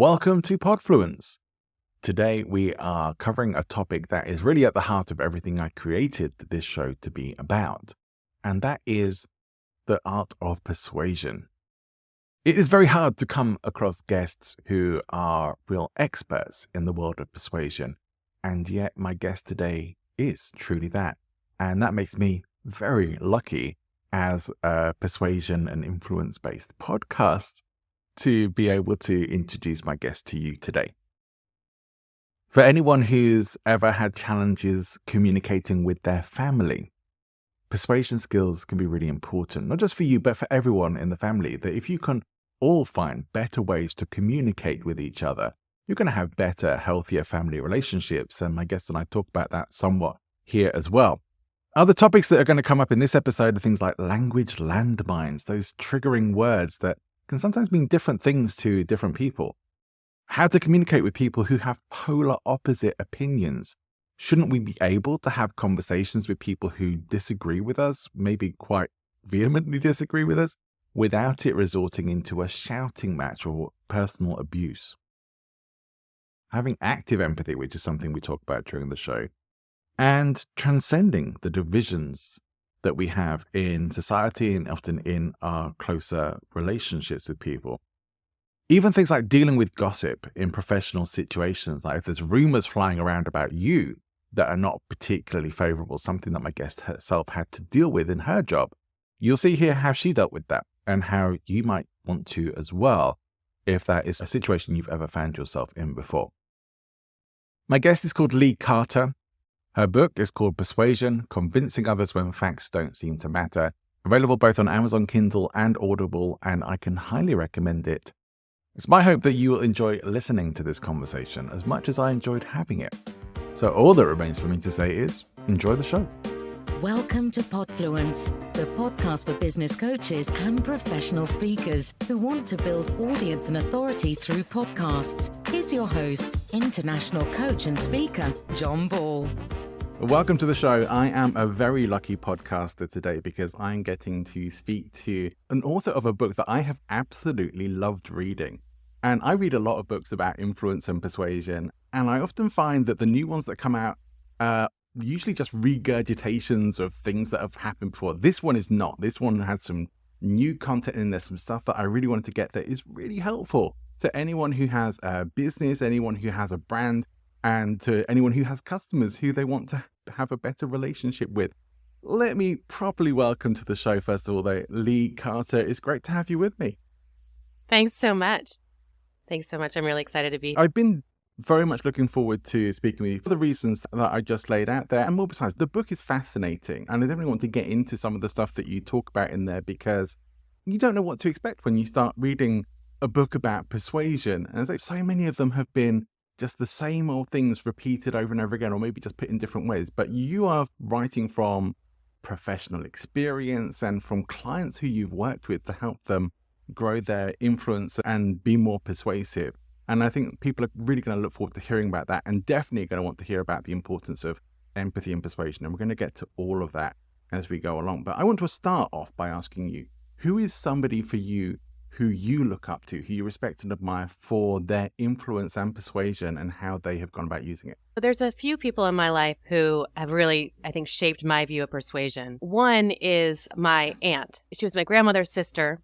Welcome to Podfluence. Today we are covering a topic that is really at the heart of everything I created this show to be about, and that is the art of persuasion. It is very hard to come across guests who are real experts in the world of persuasion, and yet my guest today is truly that, and that makes me very lucky as a persuasion and influence-based podcast to be able to introduce my guest to you today. For anyone who's ever had challenges communicating with their family, persuasion skills can be really important, not just for you, but for everyone in the family, that if you can all find better ways to communicate with each other, you're going to have better, healthier family relationships. And my guest and I talk about that somewhat here as well. Other topics that are going to come up in this episode are things like language landmines, those triggering words that can sometimes mean different things to different people. How to communicate with people who have polar opposite opinions. Shouldn't we be able to have conversations with people who disagree with us, maybe quite vehemently disagree with us, without it resorting into a shouting match or personal abuse? Having active empathy, which is something we talk about during the show, and transcending the divisions that we have in society and often in our closer relationships with people. Even things like dealing with gossip in professional situations, like if there's rumors flying around about you that are not particularly favorable, something that my guest herself had to deal with in her job, you'll see here how she dealt with that and how you might want to as well, if that is a situation you've ever found yourself in before. My guest is called Lee Carter. Her book is called Persuasion, Convincing Others When Facts Don't Seem to Matter, available both on Amazon Kindle and Audible, and I can highly recommend it. It's my hope that you will enjoy listening to this conversation as much as I enjoyed having it. So all that remains for me to say is, enjoy the show. Welcome to Podfluence, the podcast for business coaches and professional speakers who want to build audience and authority through podcasts. Here's your host, international coach and speaker, John Ball. Welcome to the show. I am a very lucky podcaster today because I'm getting to speak to an author of a book that I have absolutely loved reading. And I read a lot of books about influence and persuasion, and I often find that the new ones that come out usually just regurgitations of things that have happened before. This one is not. This one has some new content in there, some stuff that I really wanted to get that is really helpful to anyone who has a business, anyone who has a brand, and to anyone who has customers who they want to have a better relationship with. Let me properly welcome to the show, first of all, though, Lee Carter. It's great to have you with me. Thanks so much. I'm really excited to be. I've been very much looking forward to speaking with you for the reasons that I just laid out there. And more besides, the book is fascinating. And I definitely want to get into some of the stuff that you talk about in there because you don't know what to expect when you start reading a book about persuasion. And it's like so many of them have been just the same old things repeated over and over again, or maybe just put in different ways. But you are writing from professional experience and from clients who you've worked with to help them grow their influence and be more persuasive. And I think people are really going to look forward to hearing about that, and definitely going to want to hear about the importance of empathy and persuasion. And we're going to get to all of that as we go along. But I want to start off by asking you, who is somebody for you who you look up to, who you respect and admire for their influence and persuasion and how they have gone about using it? There's a few people in my life who have really, I think, shaped my view of persuasion. One is my aunt. She was my grandmother's sister,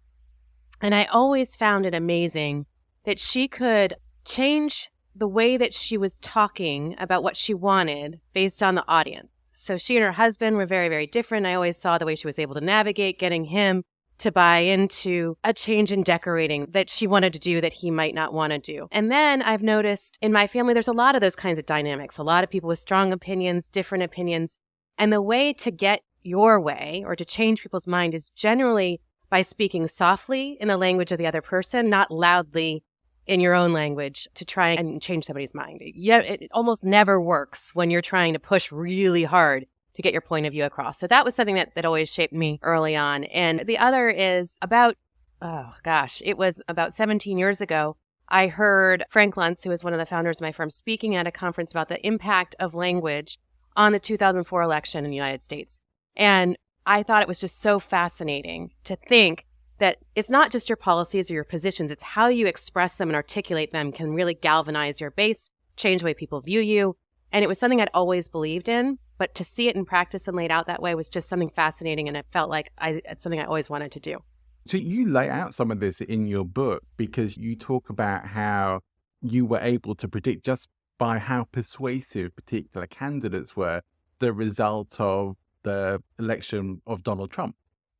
and I always found it amazing that she could change the way that she was talking about what she wanted based on the audience. So she and her husband were very, very different. I always saw the way she was able to navigate getting him to buy into a change in decorating that she wanted to do that he might not want to do. And then I've noticed in my family, there's a lot of those kinds of dynamics, a lot of people with strong opinions, different opinions. And the way to get your way or to change people's mind is generally by speaking softly in the language of the other person, not loudly in your own language to try and change somebody's mind. Yeah, it almost never works when you're trying to push really hard to get your point of view across. So that was something that always shaped me early on. And the other is it was about 17 years ago, I heard Frank Luntz, who is one of the founders of my firm, speaking at a conference about the impact of language on the 2004 election in the United States. And I thought it was just so fascinating to think that it's not just your policies or your positions, it's how you express them and articulate them can really galvanize your base, change the way people view you. And it was something I'd always believed in, but to see it in practice and laid out that way was just something fascinating, and it felt like it's something I always wanted to do. So you lay out some of this in your book because you talk about how you were able to predict just by how persuasive particular candidates were the result of the election of Donald Trump.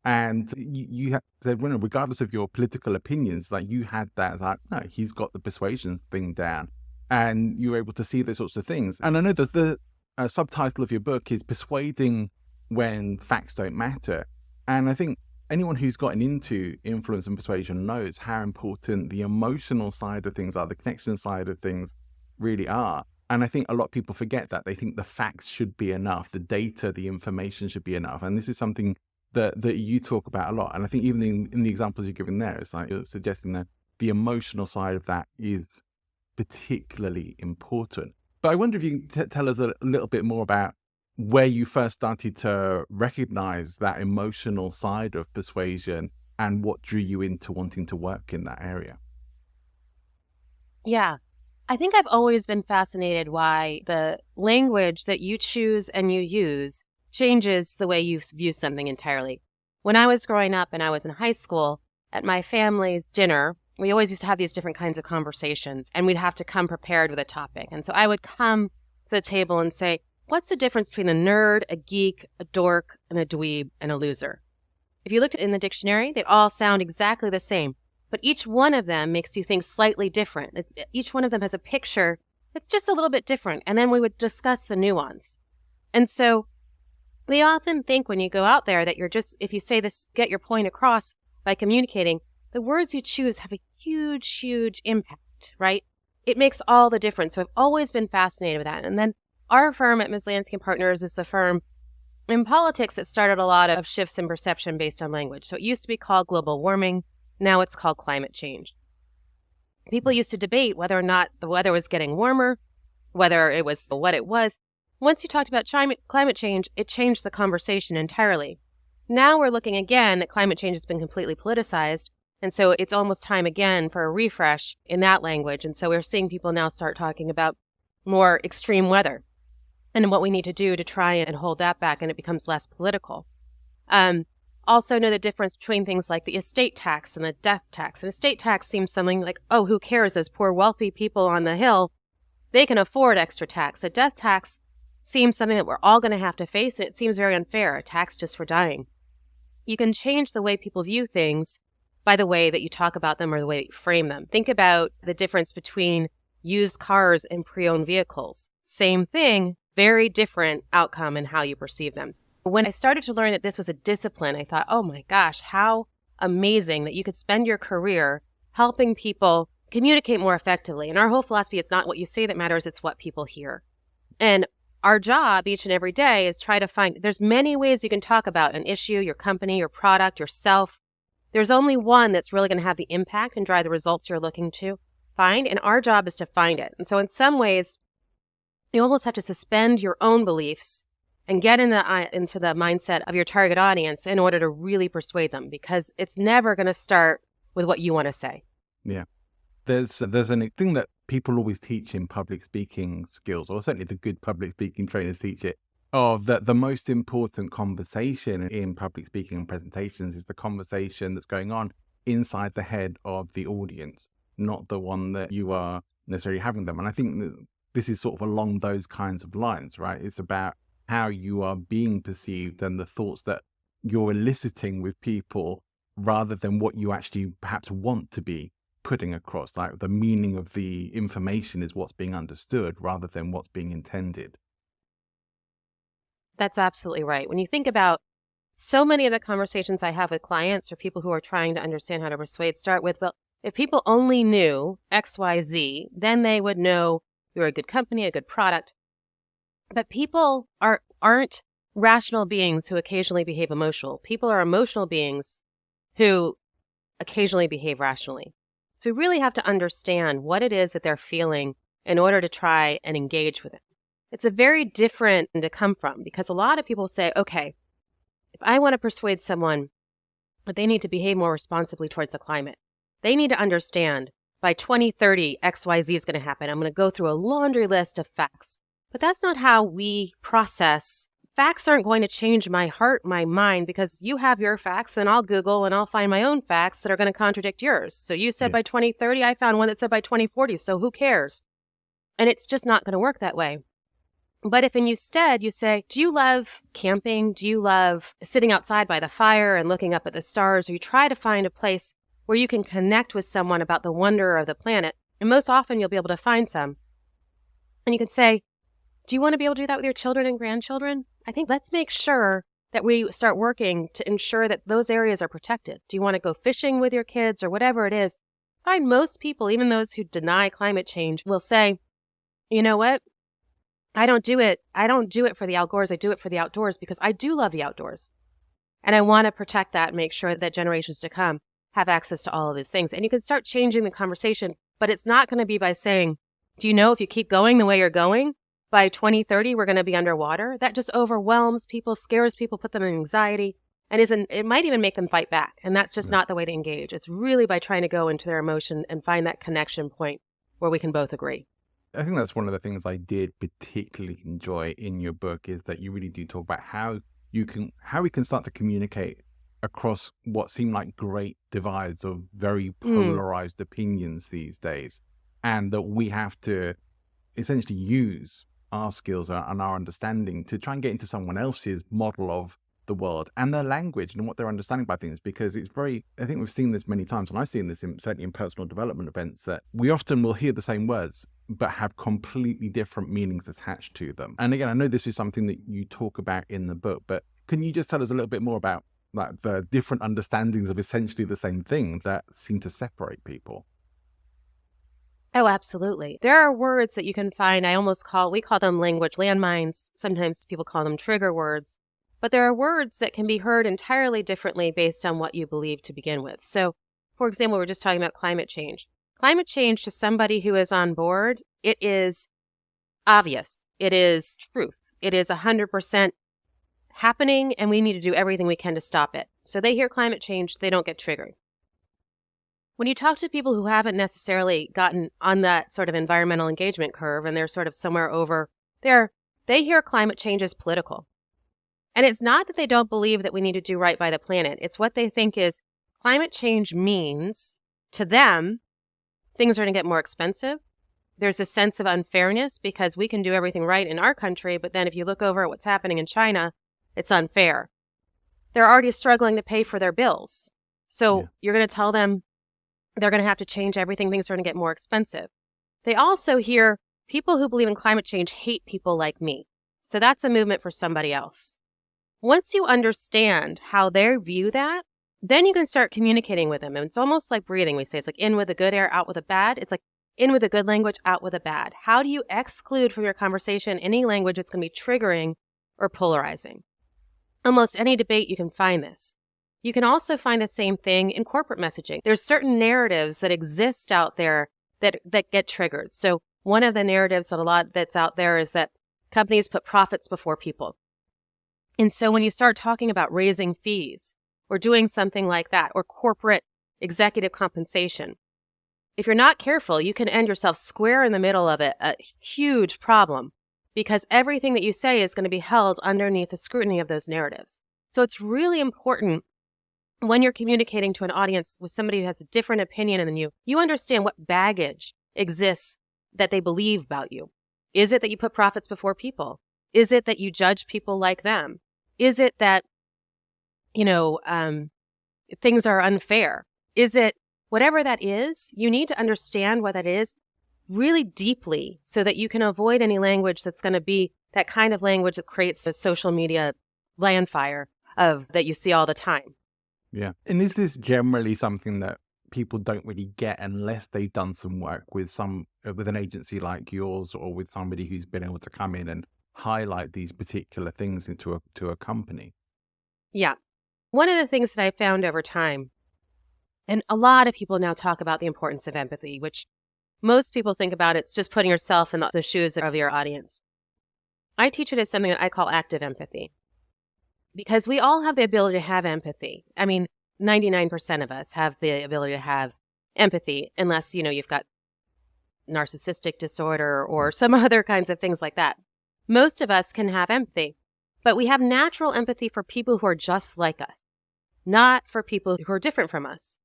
And you have said, well, regardless of your political opinions, like you had that, like, no, he's got the persuasion thing down. And you were able to see those sorts of things. And I know there's the subtitle of your book is Persuading When Facts Don't Matter. And I think anyone who's gotten into influence and persuasion knows how important the emotional side of things are, the connection side of things really are. And I think a lot of people forget that. They think the facts should be enough, the data, the information should be enough. And this is something that you talk about a lot. And I think even in the examples you're giving there, it's like you're suggesting that the emotional side of that is particularly important. But I wonder if you can tell us a little bit more about where you first started to recognize that emotional side of persuasion and what drew you into wanting to work in that area. Yeah. I think I've always been fascinated why the language that you choose and you use changes the way you view something entirely. When I was growing up and I was in high school, at my family's dinner, we always used to have these different kinds of conversations, and we'd have to come prepared with a topic. And so I would come to the table and say, what's the difference between a nerd, a geek, a dork, and a dweeb, and a loser? If you looked in the dictionary, they all sound exactly the same, but each one of them makes you think slightly different. Each one of them has a picture that's just a little bit different, and then we would discuss the nuance. And so we often think when you go out there that you're just, if you say this, get your point across by communicating, the words you choose have a huge, huge impact, right? It makes all the difference. So I've always been fascinated with that. And then our firm at Ms. Lansky & Partners is the firm in politics that started a lot of shifts in perception based on language. So it used to be called global warming. Now it's called climate change. People used to debate whether or not the weather was getting warmer, whether it was what it was. Once you talked about climate change, it changed the conversation entirely. Now we're looking again that climate change has been completely politicized. And so it's almost time again for a refresh in that language. And so we're seeing people now start talking about more extreme weather and what we need to do to try and hold that back, and it becomes less political. Also know the difference between things like the estate tax and the death tax. An estate tax seems something like, oh, who cares? Those poor wealthy people on the hill, they can afford extra tax. A death tax seems something that we're all going to have to face, and it seems very unfair, a tax just for dying. You can change the way people view things by the way that you talk about them or the way that you frame them. Think about the difference between used cars and pre-owned vehicles. Same thing, very different outcome in how you perceive them. When I started to learn that this was a discipline, I thought, oh my gosh, how amazing that you could spend your career helping people communicate more effectively. And our whole philosophy, it's not what you say that matters, it's what people hear. And our job each and every day is try to find, there's many ways you can talk about an issue, your company, your product, yourself. There's only one that's really going to have the impact and drive the results you're looking to find, and our job is to find it. And so in some ways, you almost have to suspend your own beliefs and get into the mindset of your target audience in order to really persuade them, because it's never going to start with what you want to say. Yeah. There's a thing that people always teach in public speaking skills, or certainly the good public speaking trainers teach it, of that the most important conversation in public speaking and presentations is the conversation that's going on inside the head of the audience, not the one that you are necessarily having them. And I think that this is sort of along those kinds of lines, right? It's about how you are being perceived and the thoughts that you're eliciting with people rather than what you actually perhaps want to be putting across. Like the meaning of the information is what's being understood rather than what's being intended. That's absolutely right. When you think about so many of the conversations I have with clients or people who are trying to understand how to persuade start with, well, if people only knew X, Y, Z, then they would know you're a good company, a good product. But people aren't rational beings who occasionally behave emotional. People are emotional beings who occasionally behave rationally. So we really have to understand what it is that they're feeling in order to try and engage with it. It's a very different to come from, because a lot of people say, okay, if I want to persuade someone but they need to behave more responsibly towards the climate. They need to understand by 2030, XYZ is going to happen. I'm going to go through a laundry list of facts. But that's not how we process. Facts aren't going to change my heart, my mind, because you have your facts and I'll Google and I'll find my own facts that are going to contradict yours. So you said by 2030, I found one that said by 2040. So who cares? And it's just not going to work that way. But if instead you say, do you love camping? Do you love sitting outside by the fire and looking up at the stars? Or you try to find a place where you can connect with someone about the wonder of the planet. And most often you'll be able to find some. And you can say, do you want to be able to do that with your children and grandchildren? I think let's make sure that we start working to ensure that those areas are protected. Do you want to go fishing with your kids or whatever it is? I find most people, even those who deny climate change, will say, you know what? I don't do it for the outdoors. I do it for the outdoors because I do love the outdoors. And I want to protect that and make sure that generations to come have access to all of these things. And you can start changing the conversation, but it's not going to be by saying, do you know if you keep going the way you're going, by 2030, we're going to be underwater? That just overwhelms people, scares people, put them in anxiety, and it might even make them fight back. And that's just not the way to engage. It's really by trying to go into their emotion and find that connection point where we can both agree. I think that's one of the things I did particularly enjoy in your book is that you really do talk about how we can start to communicate across what seem like great divides of very polarized opinions these days, and that we have to essentially use our skills and our understanding to try and get into someone else's model of the world and their language and what they're understanding by things, because I think we've seen this many times, and I've seen this certainly in personal development events, that we often will hear the same words but have completely different meanings attached to them. And again, I know this is something that you talk about in the book, but can you just tell us a little bit more about like the different understandings of essentially the same thing that seem to separate people? Oh, absolutely. There are words that you can find. We call them language landmines. Sometimes people call them trigger words. But there are words that can be heard entirely differently based on what you believe to begin with. So, for example, we're just talking about climate change. Climate change to somebody who is on board, it is obvious. It is truth. It is 100% happening, and we need to do everything we can to stop it. So they hear climate change, they don't get triggered. When you talk to people who haven't necessarily gotten on that sort of environmental engagement curve and they're sort of somewhere over there, they hear climate change as political. And it's not that they don't believe that we need to do right by the planet. It's what they think is climate change means to them, things are going to get more expensive. There's a sense of unfairness because we can do everything right in our country, but then if you look over at what's happening in China, it's unfair. They're already struggling to pay for their bills. So you're going to tell them they're going to have to change everything. Things are going to get more expensive. They also hear people who believe in climate change hate people like me. So that's a movement for somebody else. Once you understand how they view that, then you can start communicating with them. And it's almost like breathing. We say it's like in with the good air, out with the bad. It's like in with the good language, out with the bad. How do you exclude from your conversation any language that's going to be triggering or polarizing? Almost any debate you can find this. You can also find the same thing in corporate messaging. There's certain narratives that exist out there that get triggered. So one of the narratives that's out there is that companies put profits before people. And so when you start talking about raising fees or doing something like that, or corporate executive compensation, if you're not careful, you can end yourself square in the middle of it, a huge problem, because everything that you say is going to be held underneath the scrutiny of those narratives. So it's really important when you're communicating to an audience with somebody who has a different opinion than you understand what baggage exists that they believe about you. Is it that you put profits before people? Is it that you judge people like them? Is it that, things are unfair? Is it whatever that is? You need to understand what that is really deeply so that you can avoid any language that's going to be that kind of language that creates a social media landfire that you see all the time. Yeah. And is this generally something that people don't really get unless they've done some work with an agency like yours, or with somebody who's been able to come in and highlight these particular things to a company? Yeah. One of the things that I found over time, and a lot of people now talk about the importance of empathy, which most people think about it's just putting yourself in the shoes of your audience. I teach it as something that I call active empathy, because we all have the ability to have empathy. I mean, 99% of us have the ability to have empathy, unless, you've got narcissistic disorder or some other kinds of things like that. Most of us can have empathy, but we have natural empathy for people who are just like us, not for people who are different from us.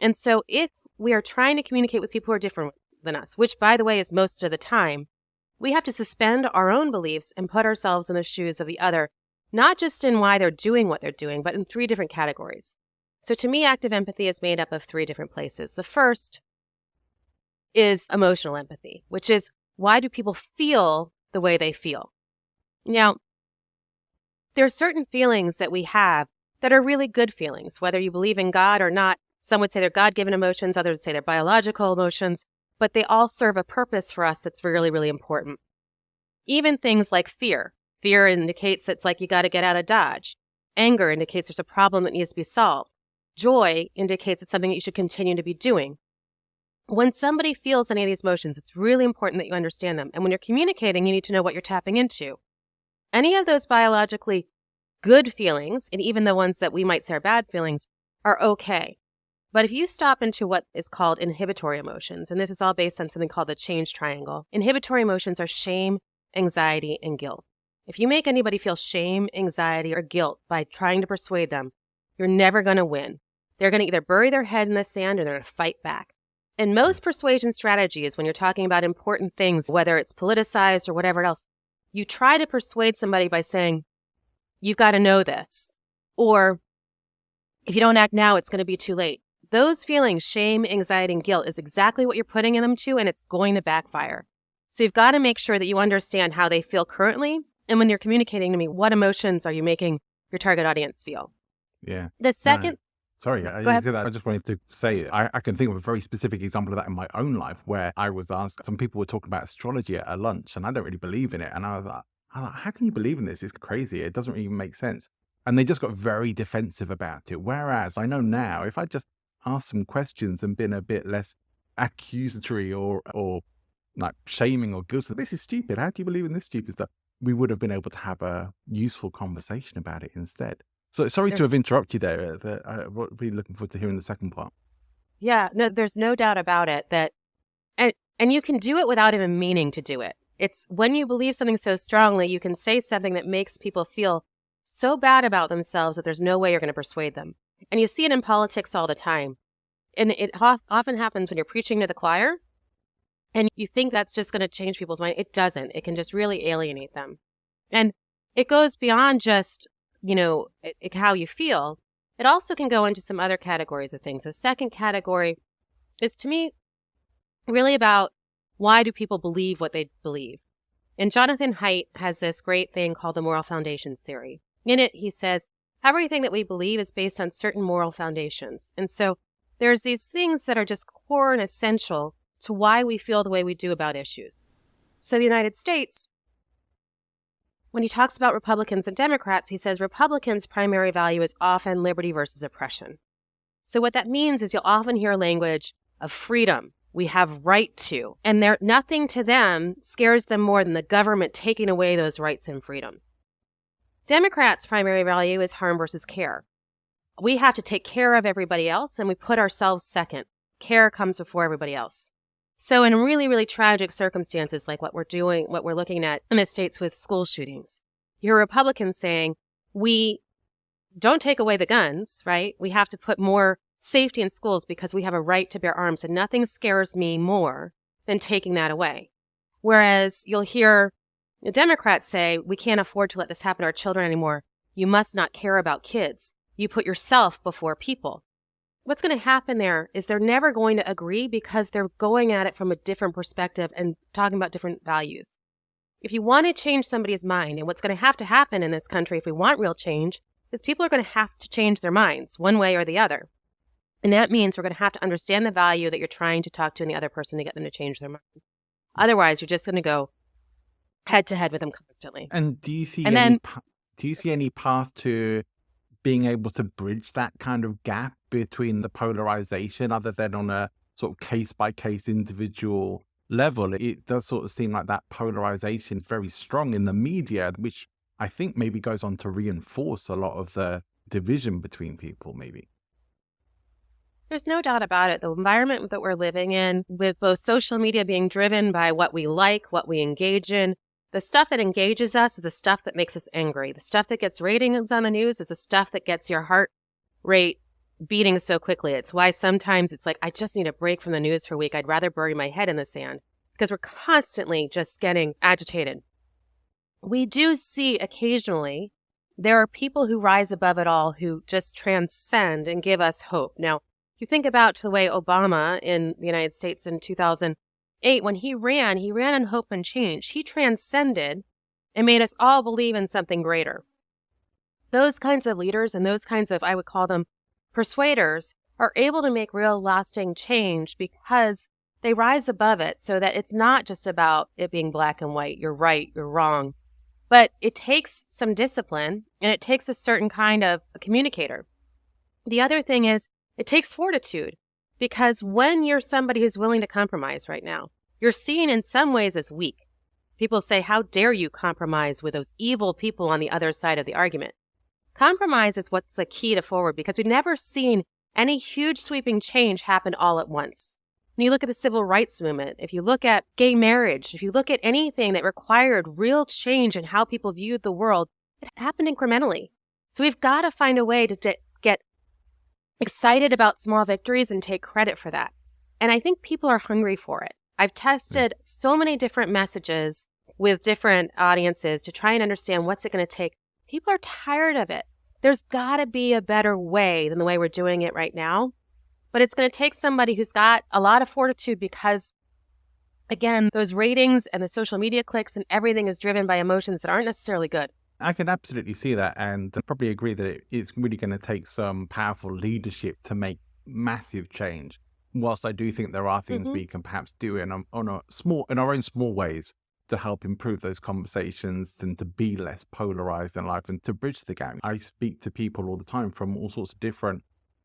And so if we are trying to communicate with people who are different than us, which, by the way, is most of the time, we have to suspend our own beliefs and put ourselves in the shoes of the other, not just in why they're doing what they're doing, but in 3 different categories. So to me, active empathy is made up of 3 different places. The first is emotional empathy, which is, why do people feel the way they feel? Now, there are certain feelings that we have that are really good feelings, whether you believe in God or not. Some would say they're God-given emotions, others would say they're biological emotions, but they all serve a purpose for us that's really, really important. Even things like fear. Fear indicates it's like you got to get out of Dodge. Anger indicates there's a problem that needs to be solved. Joy indicates it's something that you should continue to be doing. When somebody feels any of these emotions, it's really important that you understand them. And when you're communicating, you need to know what you're tapping into. Any of those biologically good feelings, and even the ones that we might say are bad feelings, are okay. But if you stop into what is called inhibitory emotions, and this is all based on something called the change triangle, inhibitory emotions are shame, anxiety, and guilt. If you make anybody feel shame, anxiety, or guilt by trying to persuade them, you're never going to win. They're going to either bury their head in the sand or they're going to fight back. And most persuasion strategies, when you're talking about important things, whether it's politicized or whatever else, you try to persuade somebody by saying, you've got to know this. Or, if you don't act now, it's going to be too late. Those feelings, shame, anxiety, and guilt, is exactly what you're putting them to, and it's going to backfire. So you've got to make sure that you understand how they feel currently, and when you're communicating to me, what emotions are you making your target audience feel? Yeah. The second... Sorry, Go ahead. I just wanted to say, I can think of a very specific example of that in my own life, where I was asked, some people were talking about astrology at a lunch, and I don't really believe in it. And I was like, how can you believe in this? It's crazy. It doesn't even make sense. And they just got very defensive about it. Whereas I know now, if I just asked some questions and been a bit less accusatory or like shaming or guilty, this is stupid. How do you believe in this stupid stuff? We would have been able to have a useful conversation about it instead. So sorry to have interrupted you there. I'm really looking forward to hearing the second part. Yeah, no, there's no doubt about it that, and you can do it without even meaning to do it. It's when you believe something so strongly, you can say something that makes people feel so bad about themselves that there's no way you're going to persuade them. And you see it in politics all the time. And it often happens when you're preaching to the choir, and you think that's just going to change people's mind. It doesn't. It can just really alienate them. And it goes beyond just, how you feel. It also can go into some other categories of things. The second category is, to me, really about, why do people believe what they believe? And Jonathan Haidt has this great thing called the moral foundations theory. In it, he says, everything that we believe is based on certain moral foundations. And so there's these things that are just core and essential to why we feel the way we do about issues. So the United States, when he talks about Republicans and Democrats, he says Republicans' primary value is often liberty versus oppression. So what that means is you'll often hear language of freedom. We have right to. And nothing to them scares them more than the government taking away those rights and freedom. Democrats' primary value is harm versus care. We have to take care of everybody else, and we put ourselves second. Care comes before everybody else. So in really, really tragic circumstances like what we're looking at in the States with school shootings, you hear Republicans saying, we don't take away the guns, right? We have to put more safety in schools because we have a right to bear arms, and nothing scares me more than taking that away. Whereas you'll hear the Democrats say, we can't afford to let this happen to our children anymore. You must not care about kids. You put yourself before people. What's going to happen there is they're never going to agree because they're going at it from a different perspective and talking about different values. If you want to change somebody's mind, and what's going to happen in this country if we want real change, is people are going to have to change their minds one way or the other. And that means we're going to have to understand the value that you're trying to talk to in the other person to get them to change their mind. Otherwise, you're just going to go head to head with them constantly. And do you see any path to being able to bridge that kind of gap between the polarization, other than on a sort of case by case individual level? It does sort of seem like that polarization is very strong in the media, which I think maybe goes on to reinforce a lot of the division between people, maybe. There's no doubt about it. The environment that we're living in, with both social media being driven by what we like, what we engage in, the stuff that engages us is the stuff that makes us angry. The stuff that gets ratings on the news is the stuff that gets your heart rate beating so quickly. It's why sometimes it's like, I just need a break from the news for a week. I'd rather bury my head in the sand because we're constantly just getting agitated. We do see occasionally there are people who rise above it all, who just transcend and give us hope. Now, if you think about the way Obama in the United States in 2008, when he ran on hope and change. He transcended and made us all believe in something greater. Those kinds of leaders and those kinds of, I would call them persuaders, are able to make real lasting change because they rise above it so that it's not just about it being black and white. You're right, you're wrong. But it takes some discipline and it takes a certain kind of a communicator. The other thing is it takes fortitude, because when you're somebody who's willing to compromise right now, you're seen in some ways as weak. People say, how dare you compromise with those evil people on the other side of the argument? Compromise is what's the key to forward, because we've never seen any huge sweeping change happen all at once. When you look at the civil rights movement, if you look at gay marriage, if you look at anything that required real change in how people viewed the world, it happened incrementally. So we've got to find a way to get excited about small victories and take credit for that. And I think people are hungry for it. I've tested so many different messages with different audiences to try and understand what's it going to take. People are tired of it. There's got to be a better way than the way we're doing it right now. But it's going to take somebody who's got a lot of fortitude because, again, those ratings and the social media clicks and everything is driven by emotions that aren't necessarily good. I can absolutely see that, and I probably agree that it's really going to take some powerful leadership to make massive change. Whilst I do think there are things we can perhaps do in our own small ways to help improve those conversations and to be less polarized in life and to bridge the gap. I speak to people all the time from all sorts of different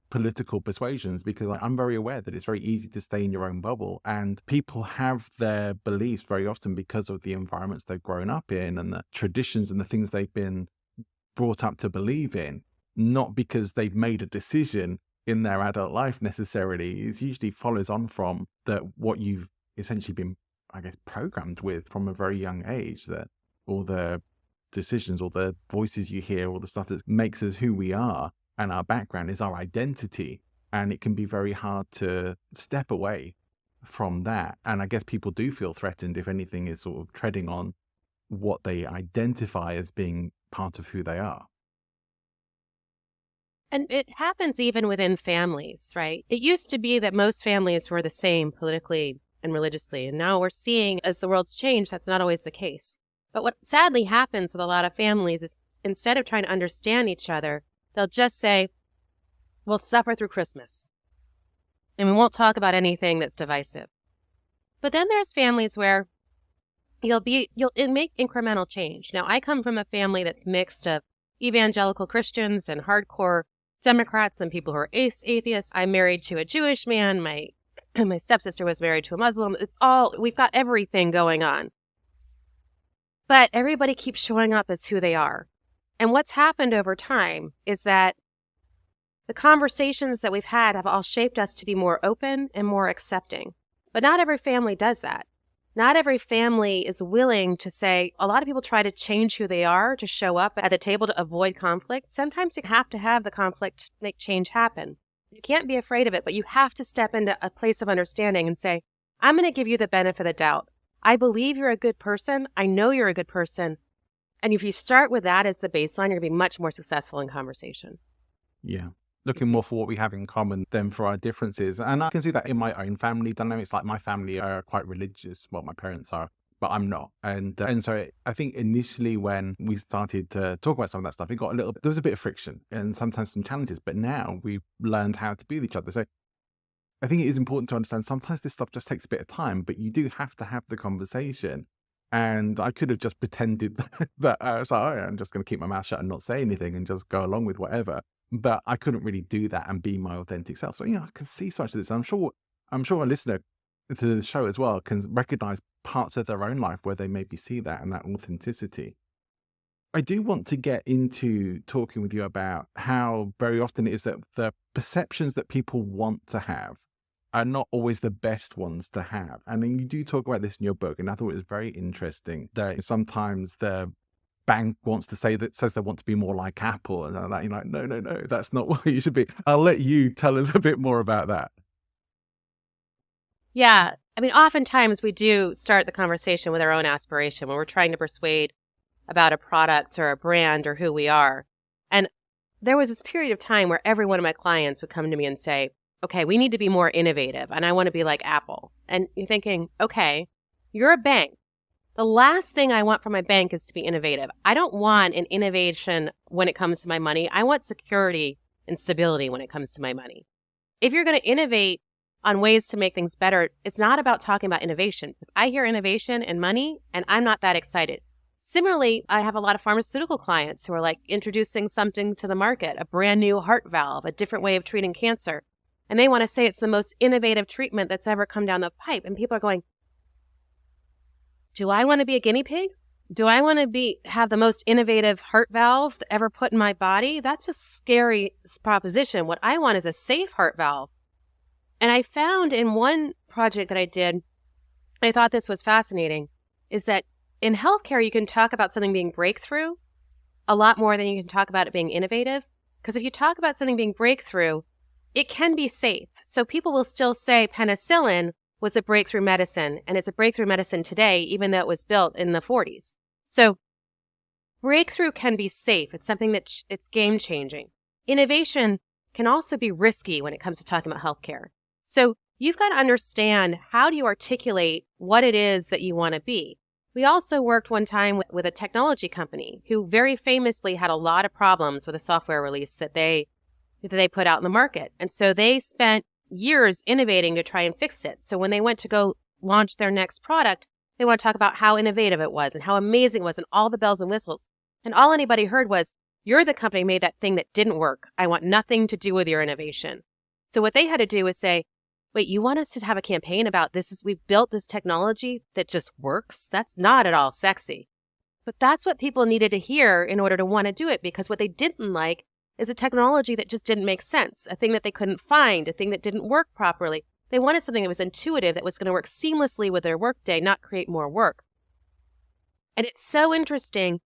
political persuasions because I'm very aware that it's very easy to stay in your own bubble, and people have their beliefs very often because of the environments they've grown up in and the traditions and the things they've been brought up to believe in, not because they've made a decision in their adult life necessarily. It usually follows on from what you've essentially been, I guess, programmed with from a very young age, that all the decisions, all the voices you hear, all the stuff that makes us who we are and our background is our identity. And it can be very hard to step away from that. And I guess people do feel threatened if anything is sort of treading on what they identify as being part of who they are. And it happens even within families, right? It used to be that most families were the same politically and religiously. And now we're seeing, as the world's changed, that's not always the case. But what sadly happens with a lot of families is instead of trying to understand each other, they'll just say, we'll suffer through Christmas. And we won't talk about anything that's divisive. But then there's families where you'll make incremental change. Now, I come from a family that's mixed of evangelical Christians and hardcore Democrats and people who are atheists. I'm married to a Jewish man. My stepsister was married to a Muslim. We've got everything going on. But everybody keeps showing up as who they are. And what's happened over time is that the conversations that we've had have all shaped us to be more open and more accepting. But not every family does that. Not every family is willing to say, a lot of people try to change who they are to show up at the table to avoid conflict. Sometimes you have to have the conflict to make change happen. You can't be afraid of it, but you have to step into a place of understanding and say, I'm going to give you the benefit of the doubt. I believe you're a good person. I know you're a good person. And if you start with that as the baseline, you're going to be much more successful in conversation. Yeah. Looking more for what we have in common than for our differences. And I can see that in my own family dynamics. Like my family are quite religious. Well, my parents are, but I'm not. And so I think initially when we started to talk about some of that stuff, there was a bit of friction and sometimes some challenges, but now we've learned how to be with each other. So I think it is important to understand sometimes this stuff just takes a bit of time, but you do have to have the conversation. And I could have just pretended that I was like, I'm just going to keep my mouth shut and not say anything and just go along with whatever. But I couldn't really do that and be my authentic self. So, I can see so much of this. I'm sure a listener to the show as well can recognize parts of their own life where they maybe see that and that authenticity. I do want to get into talking with you about how very often it is that the perceptions that people want to have are not always the best ones to have. And then you do talk about this in your book, and I thought it was very interesting that sometimes the bank wants to says they want to be more like Apple, and that you're like, no, that's not what you should be. I'll let you tell us a bit more about that. Yeah. I mean, oftentimes we do start the conversation with our own aspiration when we're trying to persuade about a product or a brand or who we are. And there was this period of time where every one of my clients would come to me and say, okay, we need to be more innovative and I want to be like Apple. And you're thinking, okay, you're a bank. The last thing I want from my bank is to be innovative. I don't want an innovation when it comes to my money. I want security and stability when it comes to my money. If you're going to innovate on ways to make things better, it's not about talking about innovation, because I hear innovation and money and I'm not that excited. Similarly, I have a lot of pharmaceutical clients who are like introducing something to the market, a brand new heart valve, a different way of treating cancer. And they want to say it's the most innovative treatment that's ever come down the pipe. And people are going, do I want to be a guinea pig? Do I want to have the most innovative heart valve ever put in my body? That's a scary proposition. What I want is a safe heart valve. And I found in one project that I did, I thought this was fascinating, is that in healthcare, you can talk about something being breakthrough a lot more than you can talk about it being innovative. Because if you talk about something being breakthrough, it can be safe. So people will still say penicillin was a breakthrough medicine, and it's a breakthrough medicine today, even though it was built in the 40s. So breakthrough can be safe. It's something that it's game changing. Innovation can also be risky when it comes to talking about healthcare. So you've got to understand, how do you articulate what it is that you want to be? We also worked one time with a technology company who very famously had a lot of problems with a software release that they put out in the market. And so they spent years innovating to try and fix it. So when they went to go launch their next product, they want to talk about how innovative it was and how amazing it was and all the bells and whistles. And all anybody heard was, you're the company made that thing that didn't work. I want nothing to do with your innovation. So what they had to do was say, wait, you want us to have a campaign about we've built this technology that just works? That's not at all sexy. But that's what people needed to hear in order to want to do it, because what they didn't like is a technology that just didn't make sense, a thing that they couldn't find, a thing that didn't work properly. They wanted something that was intuitive, that was going to work seamlessly with their workday, not create more work. And it's so interesting.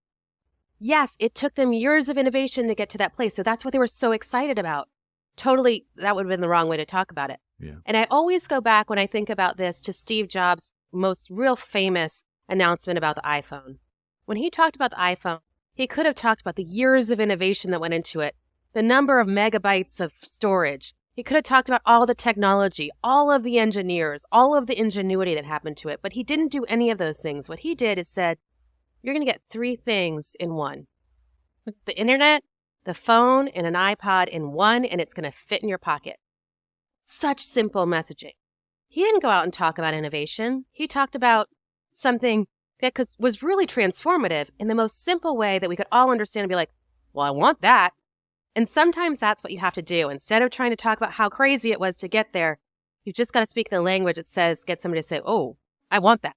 Yes, it took them years of innovation to get to that place. So that's what they were so excited about. Totally, that would have been the wrong way to talk about it. Yeah. And I always go back when I think about this to Steve Jobs' most real famous announcement about the iPhone. When he talked about the iPhone, he could have talked about the years of innovation that went into it, the number of megabytes of storage. He could have talked about all the technology, all of the engineers, all of the ingenuity that happened to it, but he didn't do any of those things. What he did is said, you're going to get 3 things in one. The internet, the phone, and an iPod in one, and it's going to fit in your pocket. Such simple messaging. He didn't go out and talk about innovation. He talked about something that was really transformative in the most simple way that we could all understand and be like, well, I want that. And sometimes that's what you have to do. Instead of trying to talk about how crazy it was to get there, you've just got to speak the language that says, get somebody to say, oh, I want that.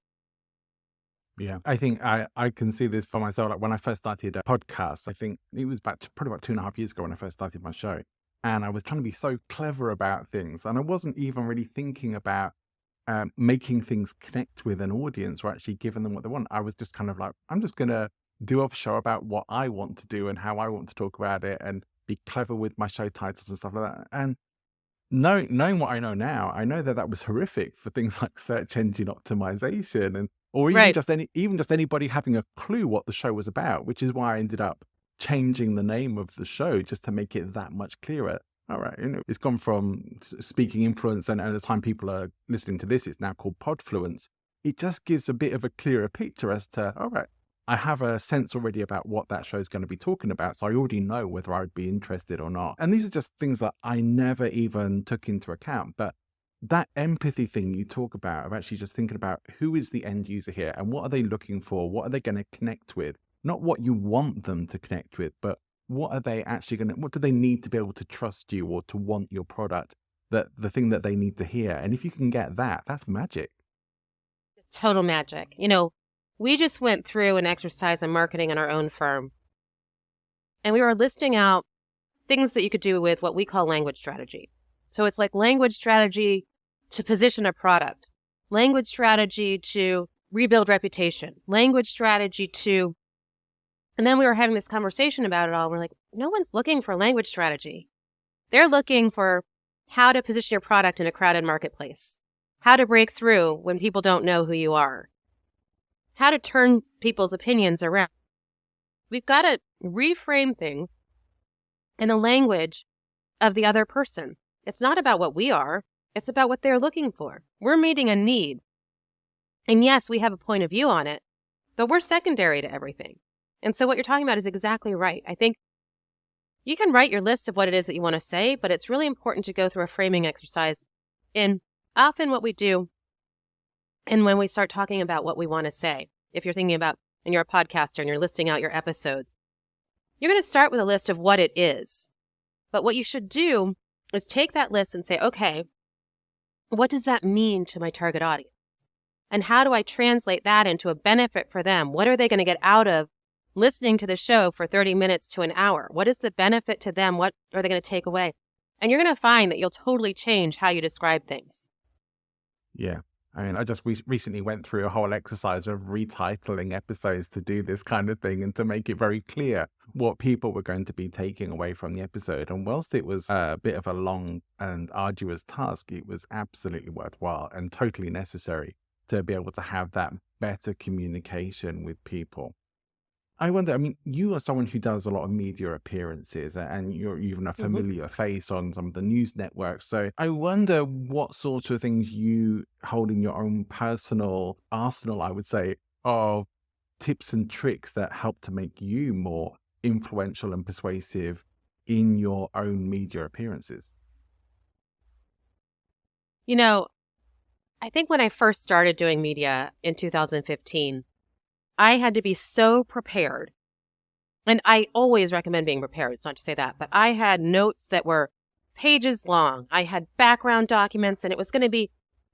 Yeah, I think I can see this for myself. Like when I first started a podcast, I think it was probably about 2.5 years ago when I first started my show. And I was trying to be so clever about things. And I wasn't even really thinking about making things connect with an audience or actually giving them what they want. I was just kind of like, I'm just going to do a show about what I want to do and how I want to talk about it and be clever with my show titles and stuff like that. And knowing what I know now, I know that was horrific for things like search engine optimization and or even Right. just anybody having a clue what the show was about, which is why I ended up changing the name of the show just to make it that much clearer. All right, it's gone from speaking influence, and at the time people are listening to this, it's now called Podfluence. It just gives a bit of a clearer picture as to, all right, I have a sense already about what that show is going to be talking about, so I already know whether I'd be interested or not. And these are just things that I never even took into account. But that empathy thing you talk about, of actually just thinking about who is the end user here and what are they looking for? What are they going to connect with? Not what you want them to connect with, but what are they actually what do they need to be able to trust you or to want your product, that the thing that they need to hear? And if you can get that, that's magic. Total magic. We just went through an exercise in marketing in our own firm And we were listing out things that you could do with what we call language strategy. So it's like language strategy to position a product, language strategy to rebuild reputation, language strategy to, and then we were having this conversation about it all. We're like, no one's looking for language strategy. They're looking for how to position your product in a crowded marketplace, how to break through when people don't know who you are, how to turn people's opinions around. We've got to reframe things in the language of the other person. It's not about what we are. It's about what they're looking for. We're meeting a need. And yes, we have a point of view on it, but we're secondary to everything. And so what you're talking about is exactly right. I think you can write your list of what it is that you want to say, but it's really important to go through a framing exercise. And often what we do, and when we start talking about what we want to say, if you're thinking about, and you're a podcaster and you're listing out your episodes, you're going to start with a list of what it is. But what you should do is take that list and say, okay, what does that mean to my target audience? And how do I translate that into a benefit for them? What are they going to get out of listening to the show for 30 minutes to an hour? What is the benefit to them? What are they going to take away? And you're going to find that you'll totally change how you describe things. Yeah. I mean, I just recently went through a whole exercise of retitling episodes to do this kind of thing and to make it very clear what people were going to be taking away from the episode. And whilst it was a bit of a long and arduous task, it was absolutely worthwhile and totally necessary to be able to have that better communication with people. I wonder, I mean, you are someone who does a lot of media appearances and you're even a familiar face on some of the news networks. So I wonder what sort of things you hold in your own personal arsenal, I would say, of tips and tricks that help to make you more influential and persuasive in your own media appearances. You know, I think when I first started doing media in 2015, I had to be so prepared. And I always recommend being prepared. It's not to say that, but I had notes that were pages long. I had background documents, and it was going to be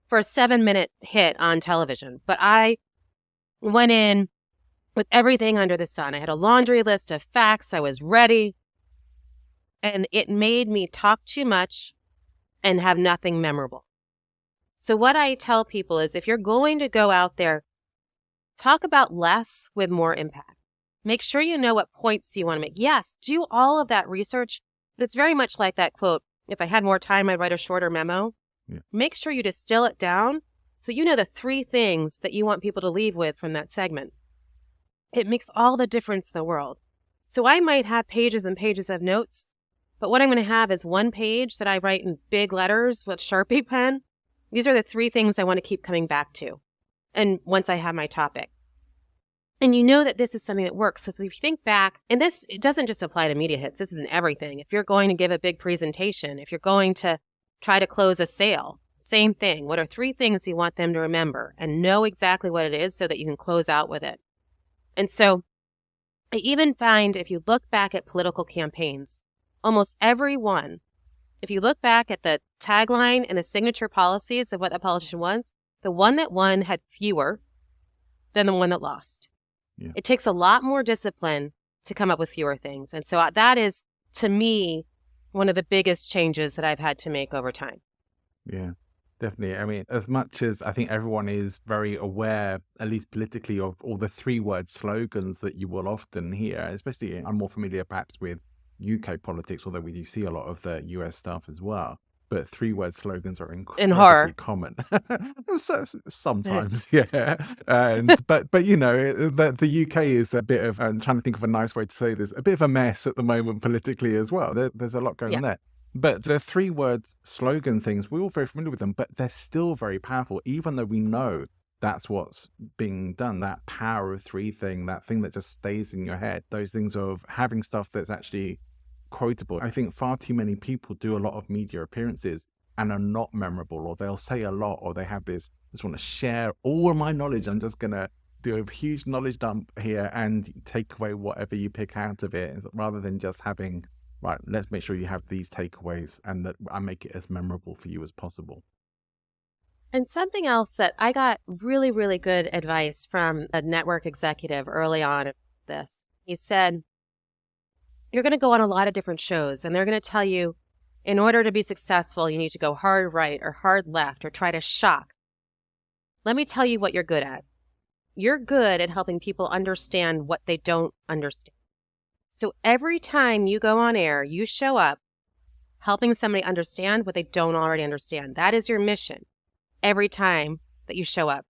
for a 7-minute hit on television. But I went in with everything under the sun. I had a laundry list of facts. I was ready. And it made me talk too much and have nothing memorable. So what I tell people is if you're going to go out there, talk about less with more impact. Make sure you know what points you want to make. Yes, do all of that research, but it's very much like that quote, if I had more time, I'd write a shorter memo. Yeah. Make sure you distill it down so you know the 3 things that you want people to leave with from that segment. It makes all the difference in the world. So I might have pages and pages of notes, but what I'm going to have is 1 page that I write in big letters with Sharpie pen. These are the 3 things I want to keep coming back to. And once I have my topic. And you know that this is something that works. So if you think back, and this, it doesn't just apply to media hits. This is in everything. If you're going to give a big presentation, if you're going to try to close a sale, same thing. What are 3 things you want them to remember and know exactly what it is so that you can close out with it? And so I even find if you look back at political campaigns, almost every one, if you look back at the tagline and the signature policies of what that politician was, the one that won had fewer than the one that lost. Yeah. It takes a lot more discipline to come up with fewer things. And so that is, to me, one of the biggest changes that I've had to make over time. Yeah, definitely. I mean, as much as I think everyone is very aware, at least politically, of all the 3-word slogans that you will often hear, especially I'm more familiar perhaps with UK politics, although we do see a lot of the US stuff as well. But 3-word slogans are incredibly common. Sometimes, yeah. But you know, the UK is a bit of, I'm trying to think of a nice way to say this, a bit of a mess at the moment politically as well. There's a lot going on there. But the 3-word slogan things, we're all very familiar with them, but they're still very powerful, even though we know that's what's being done, that power of 3 thing, that thing that just stays in your head, those things of having stuff that's actually quotable. I think far too many people do a lot of media appearances and are not memorable, or they'll say a lot, or they have this, I just want to share all my knowledge. I'm just going to do a huge knowledge dump here and take away whatever you pick out of it, rather than just having, right, let's make sure you have these takeaways and that I make it as memorable for you as possible. And something else that I got really, really good advice from a network executive early on in this. He said, you're going to go on a lot of different shows, and they're going to tell you, in order to be successful, you need to go hard right or hard left or try to shock. Let me tell you what you're good at. You're good at helping people understand what they don't understand. So every time you go on air, you show up helping somebody understand what they don't already understand. That is your mission every time that you show up.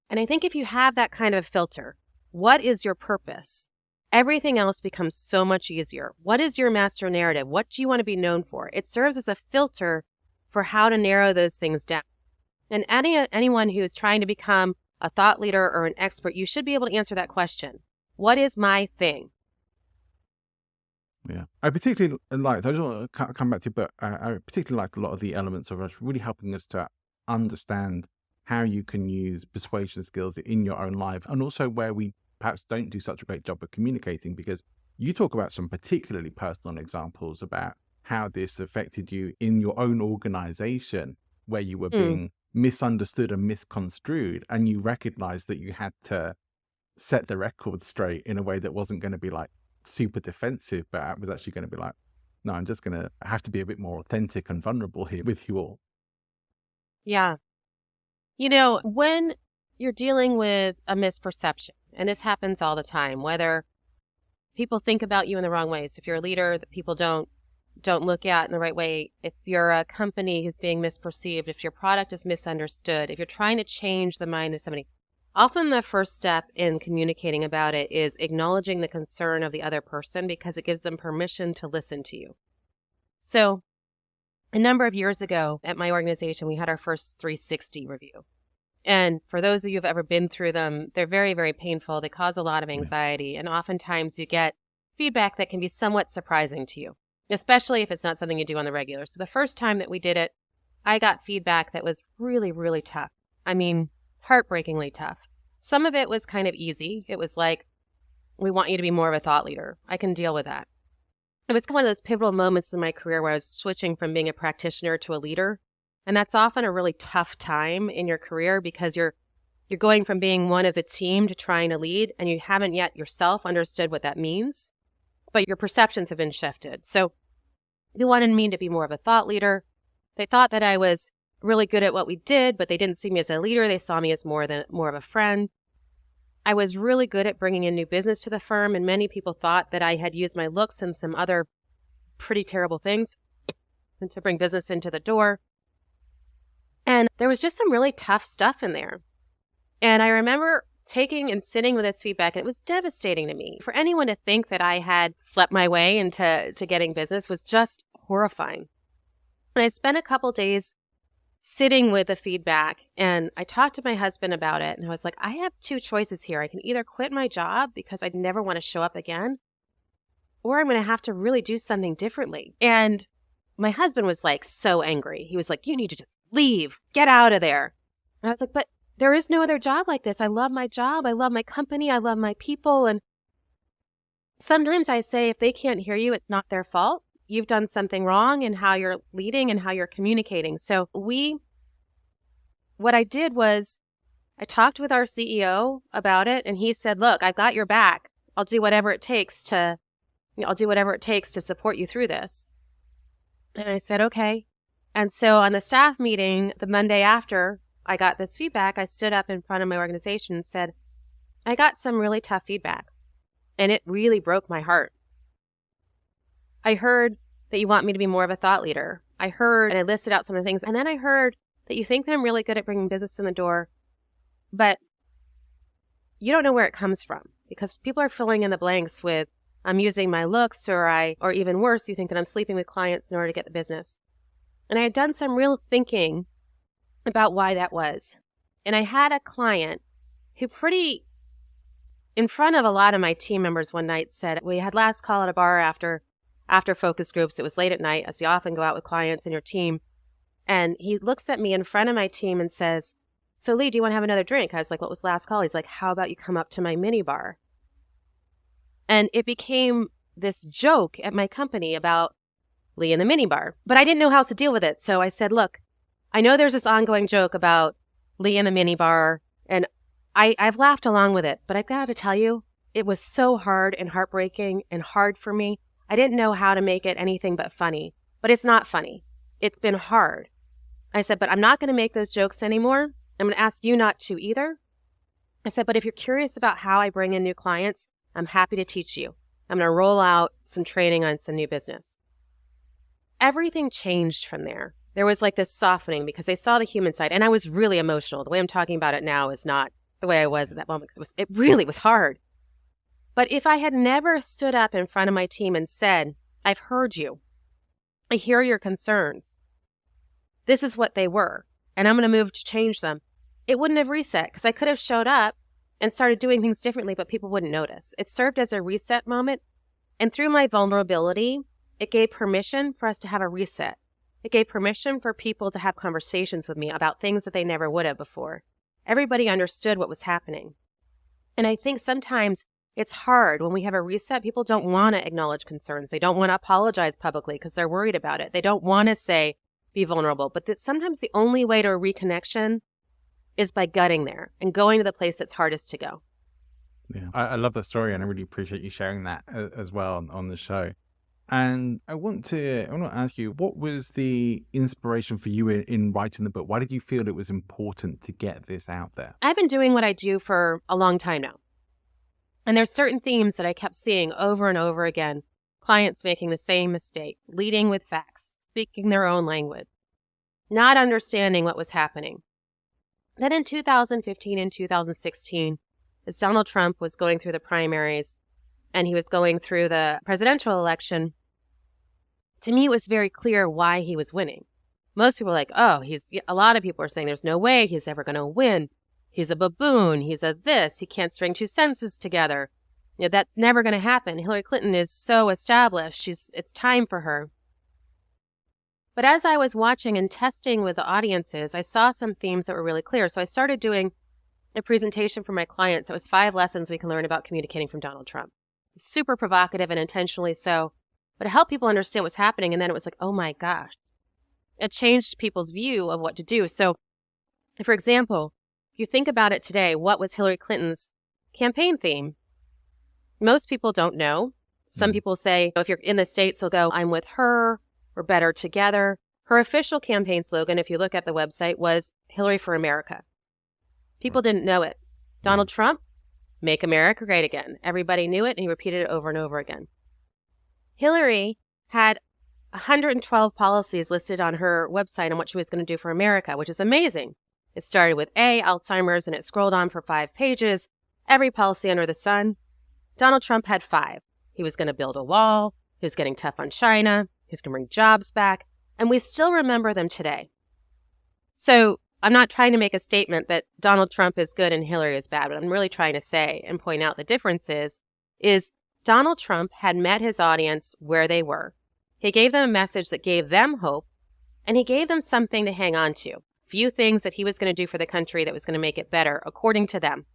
And I think if you have that kind of a filter, what is your purpose? Everything else becomes so much easier. What is your master narrative? What do you want to be known for? It serves as a filter for how to narrow those things down. And anyone who is trying to become a thought leader or an expert, you should be able to answer that question. What is my thing? Yeah, I particularly liked, I just want to come back to you, but I particularly liked a lot of the elements of us really helping us to understand how you can use persuasion skills in your own life, and also where we perhaps don't do such a great job of communicating, because you talk about some particularly personal examples about how this affected you in your own organization, where you were being misunderstood and misconstrued, and you recognized that you had to set the record straight in a way that wasn't going to be like super defensive, but it was actually going to be like, no, I'm just going to have to be a bit more authentic and vulnerable here with you all. Yeah. You know, when you're dealing with a misperception, and this happens all the time, whether people think about you in the wrong ways, if you're a leader that people don't look at in the right way, if you're a company who's being misperceived, if your product is misunderstood, if you're trying to change the mind of somebody, often the first step in communicating about it is acknowledging the concern of the other person, because it gives them permission to listen to you. So a number of years ago at my organization, we had our first 360 review. And for those of you who've ever been through them, they're very, very painful. They cause a lot of anxiety. And oftentimes you get feedback that can be somewhat surprising to you, especially if it's not something you do on the regular. So the first time that we did it, I got feedback that was really, really tough. I mean, heartbreakingly tough. Some of it was kind of easy. It was like, we want you to be more of a thought leader. I can deal with that. It was one of those pivotal moments in my career where I was switching from being a practitioner to a leader. And that's often a really tough time in your career, because you're going from being one of a team to trying to lead, and you haven't yet yourself understood what that means, but your perceptions have been shifted. So they wanted me to be more of a thought leader. They thought that I was really good at what we did, but they didn't see me as a leader. They saw me as more of a friend. I was really good at bringing in new business to the firm, and many people thought that I had used my looks and some other pretty terrible things to bring business into the door. And there was just some really tough stuff in there. And I remember taking and sitting with this feedback, and it was devastating to me. For anyone to think that I had slept my way into getting business was just horrifying. And I spent a couple days sitting with the feedback, and I talked to my husband about it, and I was like, I have two choices here. I can either quit my job because I'd never want to show up again, or I'm going to have to really do something differently. And my husband was like so angry. He was like, you need to just leave, get out of there. And I was like, but there is no other job like this. I love my job. I love my company. I love my people. And sometimes I say, if they can't hear you, it's not their fault. You've done something wrong in how you're leading and how you're communicating. So what I did was I talked with our CEO about it, and he said, look, I've got your back. I'll do whatever it takes to support you through this. And I said, okay. And so on the staff meeting, the Monday after I got this feedback, I stood up in front of my organization and said, I got some really tough feedback, and it really broke my heart. I heard that you want me to be more of a thought leader. I heard, and I listed out some of the things, and then I heard that you think that I'm really good at bringing business in the door, but you don't know where it comes from, because people are filling in the blanks with, I'm using my looks, or even worse, you think that I'm sleeping with clients in order to get the business. And I had done some real thinking about why that was. And I had a client who in front of a lot of my team members one night said, we had last call at a bar after focus groups. It was late at night, as you often go out with clients and your team. And he looks at me in front of my team and says, so Lee, do you want to have another drink? I was like, what was last call? He's like, how about you come up to my mini bar? And it became this joke at my company about Lee in the mini bar, but I didn't know how else to deal with it. So I said, look, I know there's this ongoing joke about Lee in the mini bar, and I've laughed along with it, but I've got to tell you, it was so hard and heartbreaking and hard for me. I didn't know how to make it anything but funny. But it's not funny. It's been hard. I said, but I'm not going to make those jokes anymore. I'm going to ask you not to either. I said, but if you're curious about how I bring in new clients, I'm happy to teach you. I'm going to roll out some training on some new business. Everything changed from there. There was like this softening because they saw the human side. And I was really emotional. The way I'm talking about it now is not the way I was at that moment. It really was hard. But if I had never stood up in front of my team and said, I've heard you. I hear your concerns. This is what they were, and I'm going to move to change them. It wouldn't have reset because I could have showed up and started doing things differently, but people wouldn't notice. It served as a reset moment, and through my vulnerability, it gave permission for us to have a reset. It gave permission for people to have conversations with me about things that they never would have before. Everybody understood what was happening. And I think sometimes it's hard when we have a reset. People don't want to acknowledge concerns. They don't want to apologize publicly because they're worried about it. They don't want to say, be vulnerable. But sometimes the only way to a reconnection is by gutting there and going to the place that's hardest to go. Yeah, I love that story, and I really appreciate you sharing that as well on the show. And I want to ask you, what was the inspiration for you in writing the book? Why did you feel it was important to get this out there? I've been doing what I do for a long time now. And there's certain themes that I kept seeing over and over again. Clients making the same mistake, leading with facts, speaking their own language, not understanding what was happening. Then in 2015 and 2016, as Donald Trump was going through the primaries and he was going through the presidential election, to me it was very clear why he was winning. Most people were like, a lot of people are saying there's no way he's ever going to win. He's a baboon. He's a this. He can't string two sentences together. That's never going to happen. Hillary Clinton is so established. It's time for her. But as I was watching and testing with the audiences, I saw some themes that were really clear. So I started doing a presentation for my clients that was 5 lessons we can learn about communicating from Donald Trump. Super provocative and intentionally so, but it helped people understand what's happening. And then it was like, oh my gosh, it changed people's view of what to do. So, for example, if you think about it today, what was Hillary Clinton's campaign theme? Most people don't know. Some people say, if you're in the States, they'll go, I'm with her, we're better together. Her official campaign slogan, if you look at the website, was Hillary for America. People didn't know it. Donald Trump, make America great again. Everybody knew it, and he repeated it over and over again. Hillary had 112 policies listed on her website on what she was going to do for America, which is amazing. It started with Alzheimer's, and it scrolled on for 5 pages. Every policy under the sun. Donald Trump had 5. He was going to build a wall. He was getting tough on China. He was going to bring jobs back. And we still remember them today. So I'm not trying to make a statement that Donald Trump is good and Hillary is bad. What I'm really trying to say and point out the difference is Donald Trump had met his audience where they were. He gave them a message that gave them hope, and he gave them something to hang on to. Few things that he was going to do for the country that was going to make it better, according to them.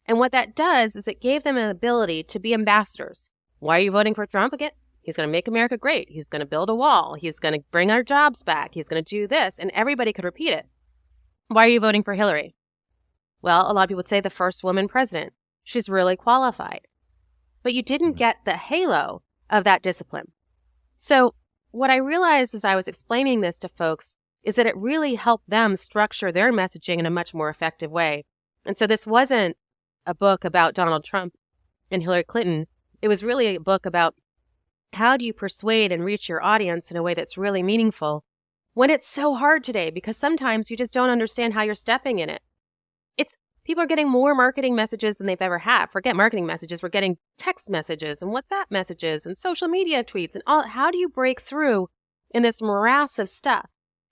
And what that does is it gave them an ability to be ambassadors. Why are you voting for Trump again? He's going to make America great. He's going to build a wall. He's going to bring our jobs back. He's going to do this. And everybody could repeat it. Why are you voting for Hillary? Well, a lot of people would say the first woman president. She's really qualified. But you didn't get the halo of that discipline. So what I realized as I was explaining this to folks is that it really helped them structure their messaging in a much more effective way. And so this wasn't a book about Donald Trump and Hillary Clinton. It was really a book about how do you persuade and reach your audience in a way that's really meaningful when it's so hard today, because sometimes you just don't understand how you're stepping in it. People are getting more marketing messages than they've ever had. Forget marketing messages. We're getting text messages and WhatsApp messages and social media tweets and all. How do you break through in this morass of stuff?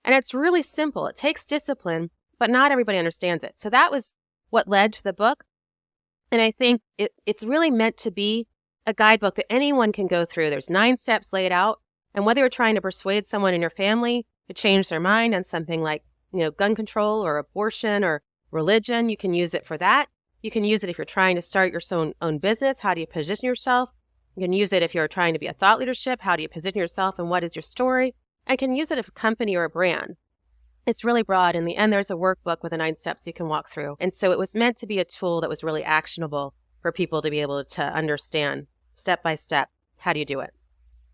And it's really simple. It takes discipline, but not everybody understands it. So that was what led to the book. And I think it's really meant to be a guidebook that anyone can go through. There's 9 steps laid out. And whether you're trying to persuade someone in your family to change their mind on something like, gun control or abortion or religion, you can use it for that. You can use it if you're trying to start your own business. How do you position yourself? You can use it if you're trying to be a thought leadership. How do you position yourself and what is your story? I can use it if a company or a brand. It's really broad. In the end, there's a workbook with the 9 steps you can walk through. And so it was meant to be a tool that was really actionable for people to be able to understand step by step. How do you do it?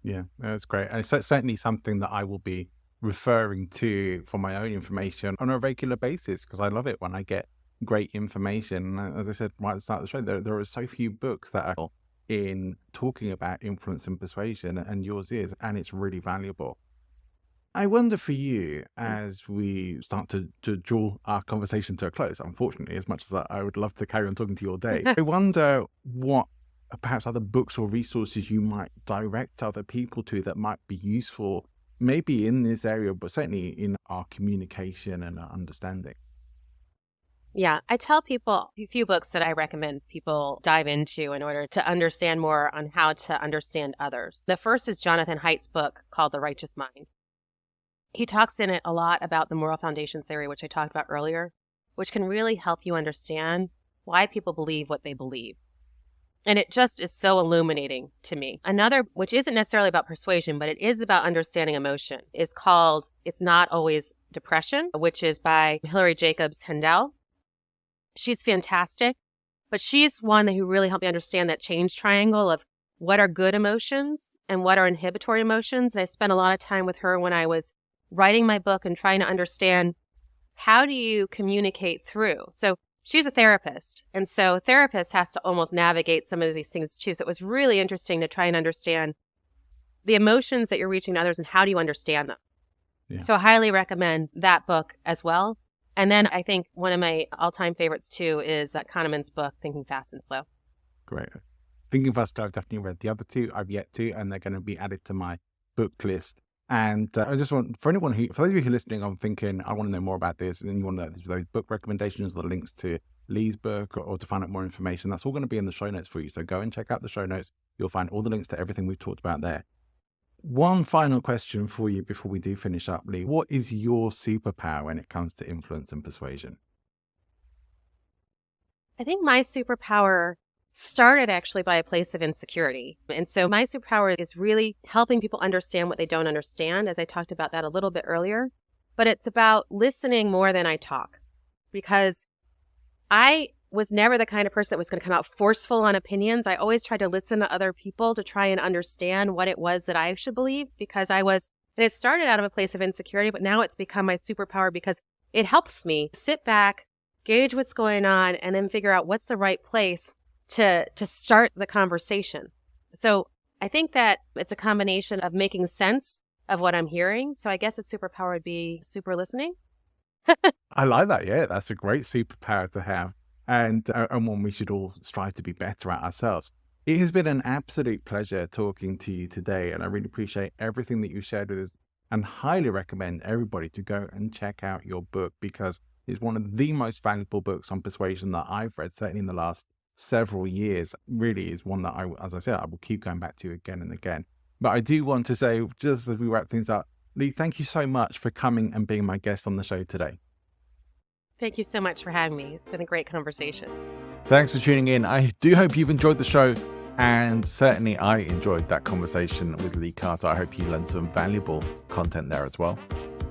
Yeah, that's great. And it's certainly something that I will be referring to for my own information on a regular basis, because I love it when I get great information. And as I said right at the start of the show, there are so few books that are in talking about influence and persuasion, and yours is, and it's really valuable. I wonder for you, as we start to draw our conversation to a close, unfortunately, as much as I would love to carry on talking to you all day, I wonder what perhaps other books or resources you might direct other people to that might be useful, maybe in this area, but certainly in our communication and our understanding. Yeah, I tell people a few books that I recommend people dive into in order to understand more on how to understand others. The first is Jonathan Haidt's book called The Righteous Mind. He talks in it a lot about the moral foundations theory, which I talked about earlier, which can really help you understand why people believe what they believe. And it just is so illuminating to me. Another, which isn't necessarily about persuasion, but it is about understanding emotion, is called It's Not Always Depression, which is by Hilary Jacobs Hendel. She's fantastic, but she's one who really helped me understand that change triangle of what are good emotions and what are inhibitory emotions. And I spent a lot of time with her when I was writing my book and trying to understand how do you communicate through. So she's a therapist, and so a therapist has to almost navigate some of these things too. So it was really interesting to try and understand the emotions that you're reaching to others and how do you understand them. Yeah. So I highly recommend that book as well. And then I think one of my all-time favorites too is Kahneman's book, Thinking Fast and Slow. Great. Thinking Fast and Slow, I've definitely read. The other two I've yet to, and they're going to be added to my book list. And I just want, for those of you who are listening, I'm thinking, I want to know more about this, and you want to know those book recommendations, the links to Lee's book, or to find out more information, that's all going to be in the show notes for you. So go and check out the show notes. You'll find all the links to everything we've talked about there. One final question for you before we do finish up, Lee. What is your superpower when it comes to influence and persuasion? I think my superpower started actually by a place of insecurity. And so my superpower is really helping people understand what they don't understand, as I talked about that a little bit earlier. But it's about listening more than I talk, because I was never the kind of person that was going to come out forceful on opinions. I always tried to listen to other people to try and understand what it was that I should believe, because and it started out of a place of insecurity, but now it's become my superpower because it helps me sit back, gauge what's going on, and then figure out what's the right place to start the conversation. So I think that it's a combination of making sense of what I'm hearing. So I guess a superpower would be super listening. I like that. Yeah, that's a great superpower to have. And one we should all strive to be better at ourselves. It has been an absolute pleasure talking to you today, and I really appreciate everything that you shared with us, and highly recommend everybody to go and check out your book, because it's one of the most valuable books on persuasion that I've read, certainly in the last several years. Really is one that as I said, I will keep going back to again and again. But I do want to say, just as we wrap things up, Lee, thank you so much for coming and being my guest on the show today. Thank you so much for having me. It's been a great conversation. Thanks for tuning in. I do hope you've enjoyed the show, and certainly I enjoyed that conversation with Lee Carter. I hope you learned some valuable content there as well.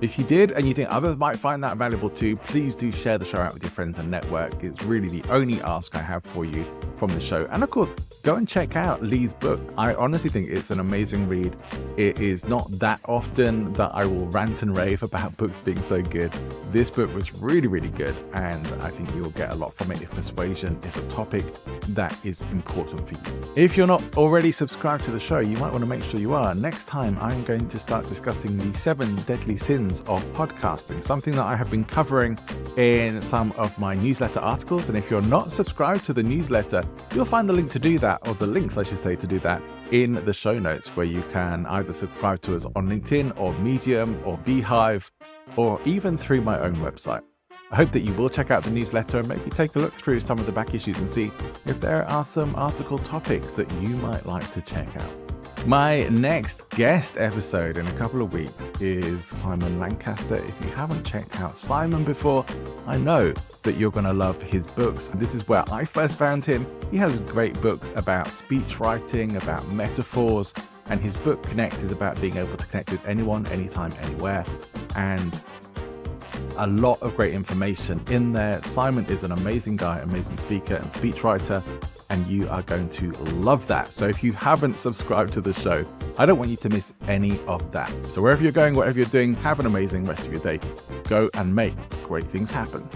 If you did, and you think others might find that valuable too, please do share the show out with your friends and network. It's really the only ask I have for you from the show. And of course, go and check out Lee's book. I honestly think it's an amazing read. It is not that often that I will rant and rave about books being so good. This book was really, really good, and I think you'll get a lot from it if persuasion is a topic that is important for you. If you're not already subscribed to the show, you might want to make sure you are. Next time, I'm going to start discussing the 7 deadly sins of podcasting, something that I have been covering in some of my newsletter articles. And if you're not subscribed to the newsletter, you'll find the link to do that, or the links I should say to do that, in the show notes, where you can either subscribe to us on LinkedIn or Medium or Beehive, or even through my own website. I hope that you will check out the newsletter and maybe take a look through some of the back issues and see if there are some article topics that you might like to check out. My next guest episode in a couple of weeks is Simon Lancaster. If you haven't checked out Simon before, I know that you're going to love his books. This is where I first found him. He has great books about speech writing, about metaphors, and his book Connect is about being able to connect with anyone, anytime, anywhere. And a lot of great information in there. Simon is an amazing guy, amazing speaker and speechwriter. and you are going to love that. So if you haven't subscribed to the show, I don't want you to miss any of that. So wherever you're going, whatever you're doing, have an amazing rest of your day. Go and make great things happen.